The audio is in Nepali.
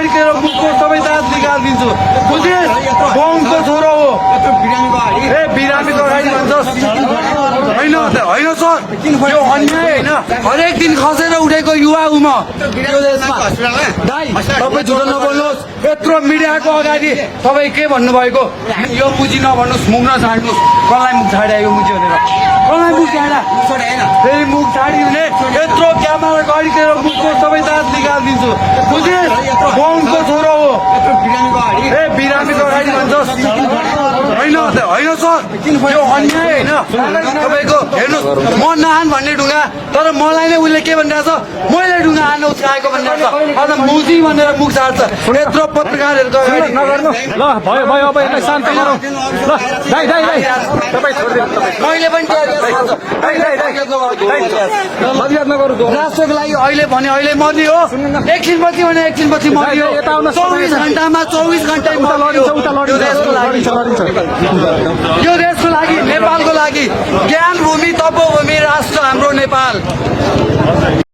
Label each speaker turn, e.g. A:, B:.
A: अगाडि तेरो मुखको सबै दाँत निकालिदिन्छु बुझिस् बमको छोरो हो ए बिरामीको अगाडि भन्छस् होइन होइन सर यो अन्याय होइन हरेक दिन खसेर उठेको युवा हुँ म यो देशमा तपाईँ झुटो नबोल्नुहोस् यत्रो मिडियाको अगाडि तपाईँ के भन्नुभएको यो मुजी नभन्नुहोस् मुख नछाड्नुहोस् कसलाई मुख छाड्या यो मुजी भनेर कसलाई मुख छाड्या फेरि मुख छाड्यो भने यत्रो क्यामेरा अगाडि तेरो मुखको सबै दाँत निकालिदिन्छु बुझिस् बमको छोरो हो ए बिरामीको अगाडि भन्छस् होइन होइन सर यो अन्याय होइन तपाईँको हेर्नुहोस् म नहान भन्ने ढुङ्गा तर मलाई नै उसले के भनिरहेको छ मैले ढुङ्गा हान्न उचाएको भनिरहेको छ अन्त मुजी भनेर मुख छाड्छ यत्रो पत्रकारहरूको अगाडि
B: ल भयो भयो अब यसलाई शान्त गरौँ ल दाइ दाइ दाइ तपाईँ छोडिदिनु
A: मैले पनि
B: फरियाद नगरौँ
A: राष्ट्रको लागि अहिले भने अहिले मर्ने हो एकछिनपछि भने एकछिनपछि मर्ने हो 24 घण्टामा 24 घण्टै मर्ने हो यो देशको लागि नेपालको लागि ज्ञान भूमि तपोभूमि राष्ट्र हाम्रो नेपाल